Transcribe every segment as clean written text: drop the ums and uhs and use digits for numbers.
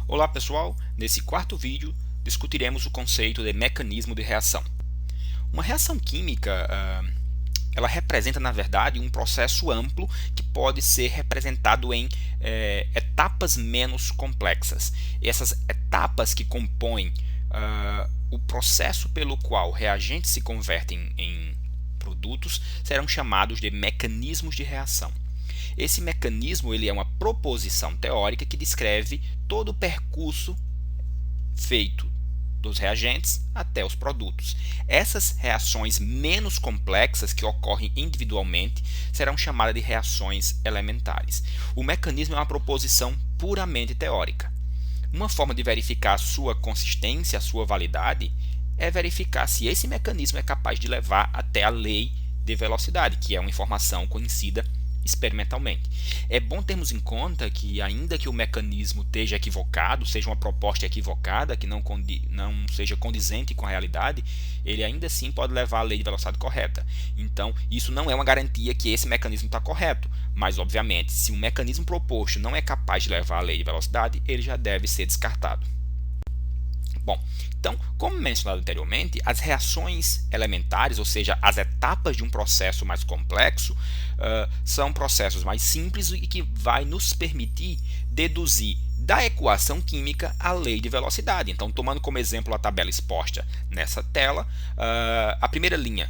Olá pessoal, nesse quarto vídeo discutiremos o conceito de mecanismo de reação. Uma reação química ela representa na verdade um processo amplo que pode ser representado em etapas menos complexas. E essas etapas que compõem o processo pelo qual reagentes se convertem em produtos serão chamados de mecanismos de reação. Esse mecanismo ele é uma proposição teórica que descreve todo o percurso feito dos reagentes até os produtos. Essas reações menos complexas que ocorrem individualmente serão chamadas de reações elementares. O mecanismo é uma proposição puramente teórica. Uma forma de verificar a sua consistência, a sua validade, é verificar se esse mecanismo é capaz de levar até a lei de velocidade, que é uma informação conhecida experimentalmente. É bom termos em conta que, ainda que o mecanismo esteja equivocado, seja uma proposta equivocada, que não seja condizente com a realidade, ele ainda assim pode levar à lei de velocidade correta. Então, isso não é uma garantia que esse mecanismo está correto, mas, obviamente, se um mecanismo proposto não é capaz de levar à lei de velocidade, ele já deve ser descartado. Bom, então, como mencionado anteriormente, as reações elementares, ou seja, as etapas de um processo mais complexo, são processos mais simples e que vai nos permitir deduzir da equação química a lei de velocidade. Então, tomando como exemplo a tabela exposta nessa tela, a primeira linha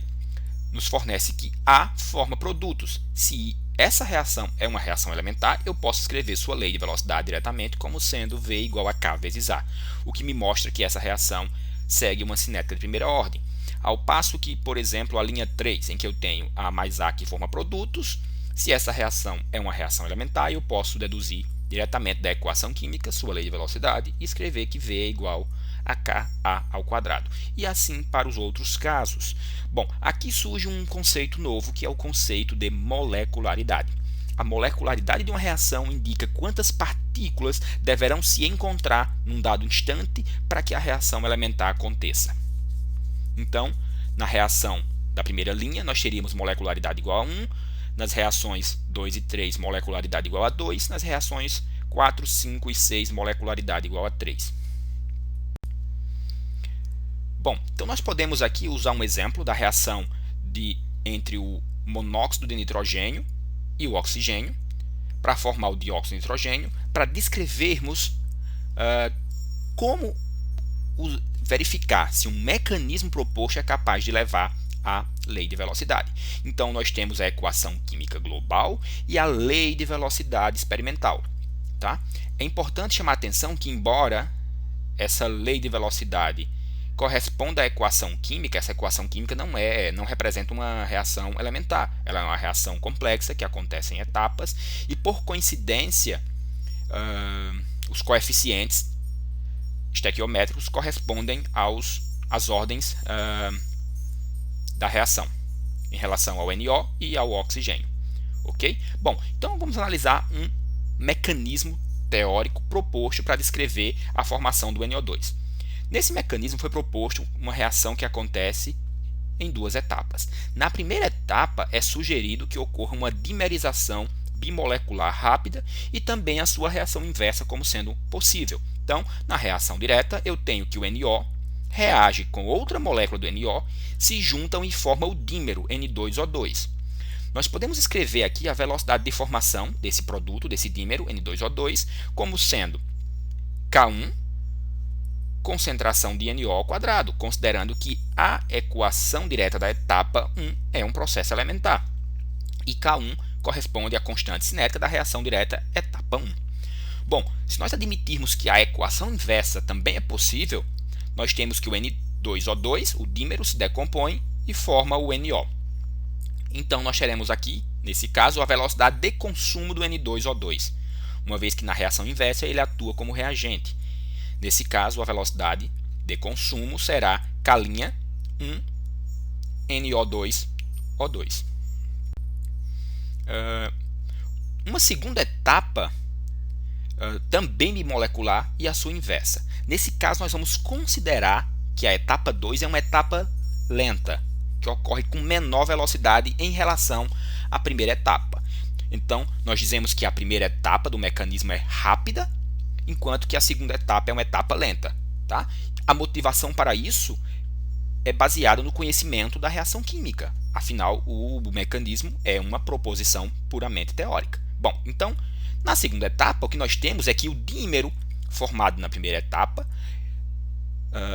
nos fornece que A forma produtos. Se essa reação é uma reação elementar, eu posso escrever sua lei de velocidade diretamente como sendo V igual a K vezes A, o que me mostra que essa reação segue uma cinética de primeira ordem. Ao passo que, por exemplo, a linha 3, em que eu tenho A mais A que forma produtos, se essa reação é uma reação elementar, eu posso deduzir diretamente da equação química sua lei de velocidade e escrever que V é igual a Ka ao quadrado. E assim para os outros casos. Bom, aqui surge um conceito novo que é o conceito de molecularidade. A molecularidade de uma reação indica quantas partículas deverão se encontrar num dado instante para que a reação elementar aconteça. Então, na reação da primeira linha, nós teríamos molecularidade igual a 1, nas reações 2 e 3, molecularidade igual a 2, nas reações 4, 5 e 6, molecularidade igual a 3. Bom, então nós podemos aqui usar um exemplo da reação entre o monóxido de nitrogênio e o oxigênio para formar o dióxido de nitrogênio, para descrevermos como verificar se um mecanismo proposto é capaz de levar à lei de velocidade. Então nós temos a equação química global e a lei de velocidade experimental. Tá? É importante chamar a atenção que, embora essa lei de velocidade corresponda à equação química, essa equação química não representa uma reação elementar. Ela é uma reação complexa que acontece em etapas e, por coincidência, os coeficientes estequiométricos correspondem às ordens da reação em relação ao NO e ao oxigênio. Ok? Bom, então vamos analisar um mecanismo teórico proposto para descrever a formação do NO2. Nesse mecanismo foi proposto uma reação que acontece em duas etapas. Na primeira etapa é sugerido que ocorra uma dimerização bimolecular rápida e também a sua reação inversa como sendo possível. Então, na reação direta, eu tenho que o NO reage com outra molécula do NO, se juntam e formam o dímero N2O2. Nós podemos escrever aqui a velocidade de formação desse produto, desse dímero N2O2, como sendo K1 concentração de NO ao quadrado, considerando que a equação direta da etapa 1 é um processo elementar. E K1 corresponde à constante cinética da reação direta etapa 1. Bom, se nós admitirmos que a equação inversa também é possível, nós temos que o N2O2, o dímero, se decompõe e forma o NO. Então, nós teremos aqui, nesse caso, a velocidade de consumo do N2O2, uma vez que na reação inversa ele atua como reagente. Nesse caso, a velocidade de consumo será K'1 NO2O2. Uma segunda etapa também bimolecular e a sua inversa. Nesse caso, nós vamos considerar que a etapa 2 é uma etapa lenta, que ocorre com menor velocidade em relação à primeira etapa. Então, nós dizemos que a primeira etapa do mecanismo é rápida enquanto que a segunda etapa é uma etapa lenta. Tá? A motivação para isso é baseada no conhecimento da reação química. Afinal, o mecanismo é uma proposição puramente teórica. Bom, então, na segunda etapa, o que nós temos é que o dímero formado na primeira etapa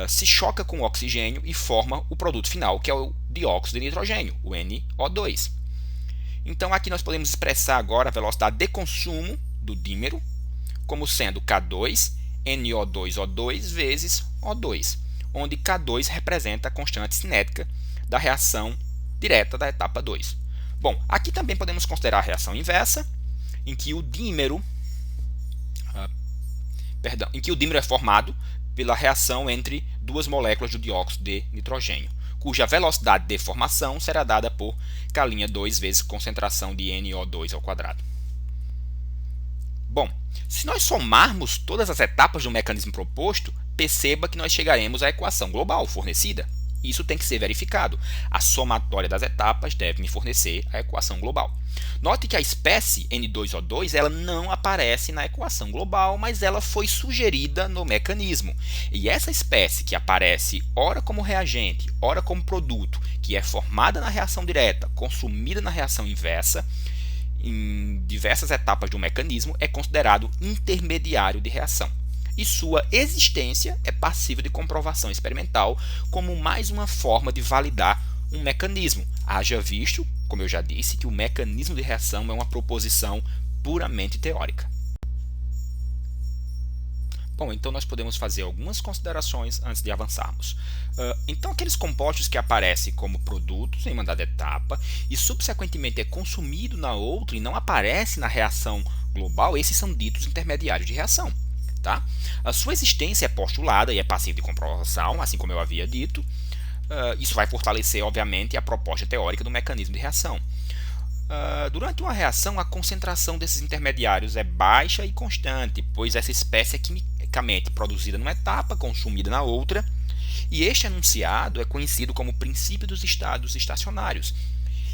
se choca com o oxigênio e forma o produto final, que é o dióxido de nitrogênio, o NO2. Então, aqui nós podemos expressar agora a velocidade de consumo do dímero como sendo K2 NO2O2 vezes O2, onde K2 representa a constante cinética da reação direta da etapa 2. Bom, aqui também podemos considerar a reação inversa, em que o dímero é formado pela reação entre duas moléculas do dióxido de nitrogênio, cuja velocidade de formação será dada por K2 vezes concentração de NO2 ao quadrado. Bom, se nós somarmos todas as etapas do mecanismo proposto, perceba que nós chegaremos à equação global fornecida. Isso tem que ser verificado. A somatória das etapas deve me fornecer a equação global. Note que a espécie N2O2 ela não aparece na equação global, mas ela foi sugerida no mecanismo. E essa espécie que aparece ora como reagente, ora como produto, que é formada na reação direta, consumida na reação inversa, em diversas etapas do mecanismo, é considerado intermediário de reação. E sua existência é passível de comprovação experimental como mais uma forma de validar um mecanismo. Haja visto, como eu já disse, que o mecanismo de reação é uma proposição puramente teórica. Bom, então nós podemos fazer algumas considerações antes de avançarmos. Então, aqueles compostos que aparecem como produtos em uma dada etapa e subsequentemente é consumido na outra e não aparece na reação global, esses são ditos intermediários de reação. Tá? A sua existência é postulada e é passível de comprovação, assim como eu havia dito. Isso vai fortalecer, obviamente, a proposta teórica do mecanismo de reação. Durante uma reação, a concentração desses intermediários é baixa e constante, pois essa espécie é quimicamente produzida numa etapa, consumida na outra, e este enunciado é conhecido como princípio dos estados estacionários.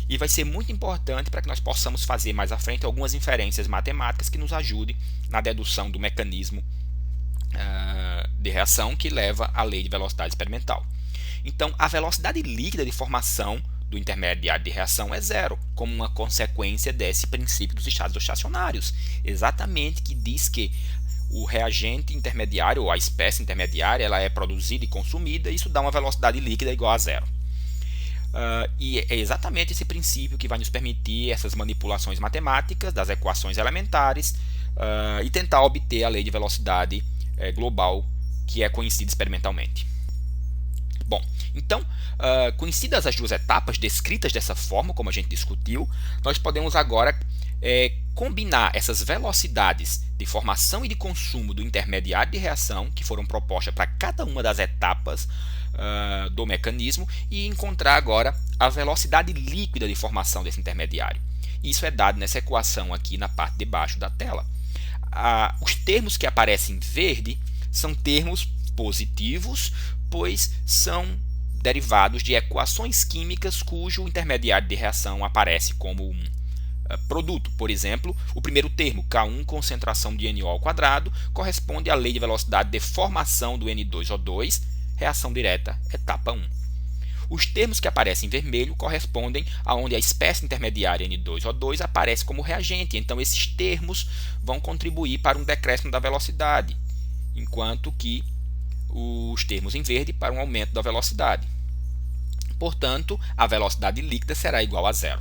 E vai ser muito importante para que nós possamos fazer mais à frente algumas inferências matemáticas que nos ajudem na dedução do mecanismo de reação que leva à lei de velocidade experimental. Então, a velocidade líquida de formação do intermediário de reação é zero, como uma consequência desse princípio dos estados estacionários, exatamente que diz que o reagente intermediário, ou a espécie intermediária, ela é produzida e consumida, e isso dá uma velocidade líquida igual a zero. E é exatamente esse princípio que vai nos permitir essas manipulações matemáticas das equações elementares e tentar obter a lei de velocidade global que é conhecida experimentalmente. Bom, então, conhecidas as duas etapas descritas dessa forma, como a gente discutiu, nós podemos agora combinar essas velocidades de formação e de consumo do intermediário de reação que foram propostas para cada uma das etapas do mecanismo e encontrar agora a velocidade líquida de formação desse intermediário. Isso é dado nessa equação aqui na parte de baixo da tela. Os termos que aparecem em verde são termos positivos, pois são derivados de equações químicas cujo intermediário de reação aparece como um produto. Por exemplo, o primeiro termo, K1 concentração de NO ao quadrado, corresponde à lei de velocidade de formação do N2O2, reação direta, etapa 1. Os termos que aparecem em vermelho correspondem a onde a espécie intermediária N2O2 aparece como reagente. Então, esses termos vão contribuir para um decréscimo da velocidade, enquanto que os termos em verde para um aumento da velocidade. Portanto, a velocidade líquida será igual a zero.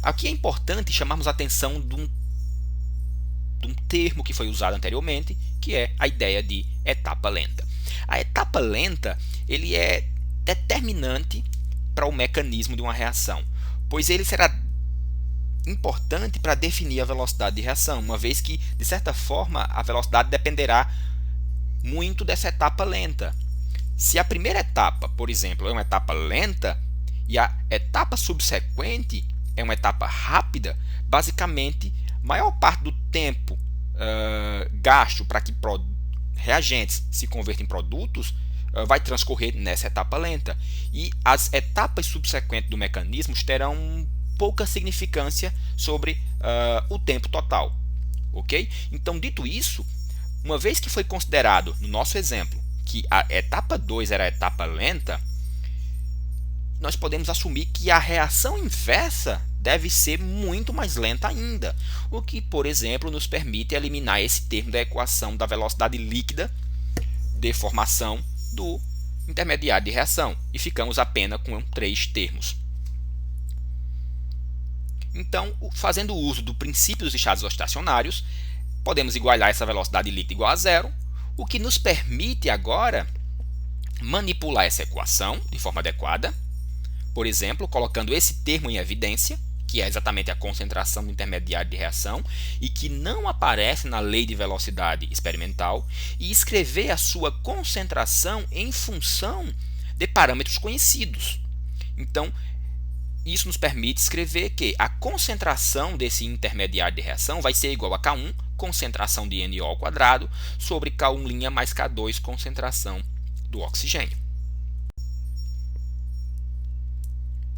Aqui é importante chamarmos a atenção de um termo que foi usado anteriormente, que é a ideia de etapa lenta. A etapa lenta ele é determinante para o mecanismo de uma reação, pois ele será importante para definir a velocidade de reação, uma vez que, de certa forma, a velocidade dependerá muito dessa etapa lenta. Se a primeira etapa, por exemplo, é uma etapa lenta e a etapa subsequente é uma etapa rápida, basicamente, a maior parte do tempo gasto para que reagentes se convertam em produtos vai transcorrer nessa etapa lenta. E as etapas subsequentes do mecanismo terão pouca significância sobre o tempo total. ok? Então, dito isso, uma vez que foi considerado, no nosso exemplo, que a etapa 2 era a etapa lenta, nós podemos assumir que a reação inversa deve ser muito mais lenta ainda, o que, por exemplo, nos permite eliminar esse termo da equação da velocidade líquida de formação do intermediário de reação, e ficamos apenas com 3 termos. Então, fazendo uso do princípio dos estados estacionários, podemos igualar essa velocidade líquida igual a zero, o que nos permite agora manipular essa equação de forma adequada, por exemplo, colocando esse termo em evidência, que é exatamente a concentração do intermediário de reação e que não aparece na lei de velocidade experimental, e escrever a sua concentração em função de parâmetros conhecidos. Então, isso nos permite escrever que a concentração desse intermediário de reação vai ser igual a K1, concentração de NO ao quadrado, sobre K1' mais K2, concentração do oxigênio.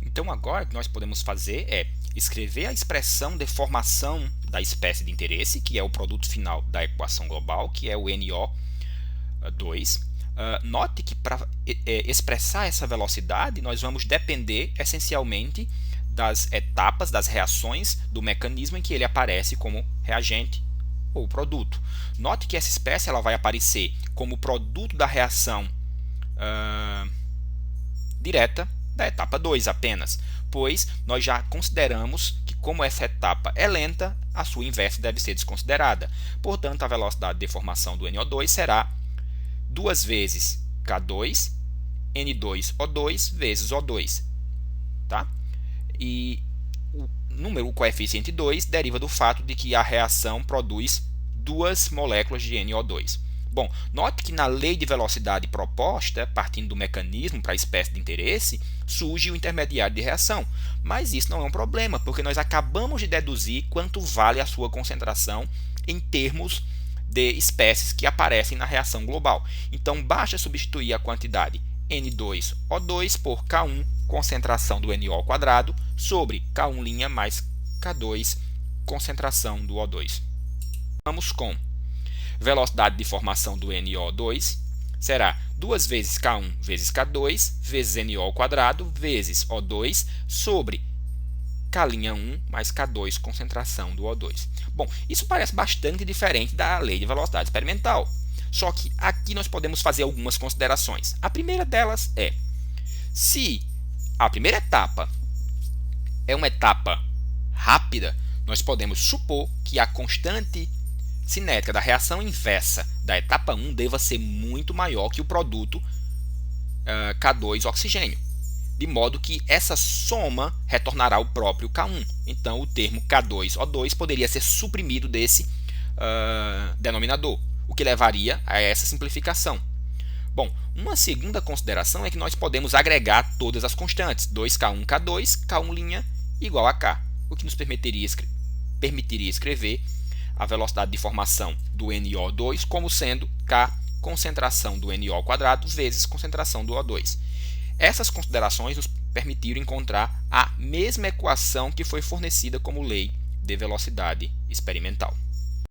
Então, agora o que nós podemos fazer é escrever a expressão de formação da espécie de interesse, que é o produto final da equação global, que é o NO2. Note que para expressar essa velocidade, nós vamos depender essencialmente das etapas, das reações do mecanismo em que ele aparece como reagente ou produto. Note que essa espécie ela vai aparecer como produto da reação direta da etapa 2 apenas, pois nós já consideramos que, como essa etapa é lenta, a sua inversa deve ser desconsiderada. Portanto, a velocidade de formação do NO2 será 2 vezes K2 N2O2 vezes O2. Tá? E o coeficiente 2 deriva do fato de que a reação produz 2 moléculas de NO2. Bom, note que na lei de velocidade proposta, partindo do mecanismo para a espécie de interesse, surge o intermediário de reação. Mas isso não é um problema, porque nós acabamos de deduzir quanto vale a sua concentração em termos de espécies que aparecem na reação global. Então, basta substituir a quantidade N2O2 por K1, concentração do NO ao quadrado, sobre K1' mais K2, concentração do O2. Vamos com velocidade de formação do NO2 será 2 vezes K1 vezes K2 vezes NO ao quadrado vezes O2 sobre K'1 mais K2, concentração do O2. Bom, isso parece bastante diferente da lei de velocidade experimental. Só que aqui nós podemos fazer algumas considerações. A primeira delas é, se a primeira etapa é uma etapa rápida, nós podemos supor que a constante cinética da reação inversa da etapa 1 deva ser muito maior que o produto K2 oxigênio, de modo que essa soma retornará o próprio K1. Então, o termo K2O2 poderia ser suprimido desse denominador, o que levaria a essa simplificação. Bom, uma segunda consideração é que nós podemos agregar todas as constantes, 2K1, K2, K1' igual a K, o que nos permitiria escrever a velocidade de formação do NO2 como sendo K, concentração do NO ao quadrado, vezes concentração do O2. Essas considerações nos permitiram encontrar a mesma equação que foi fornecida como lei de velocidade experimental.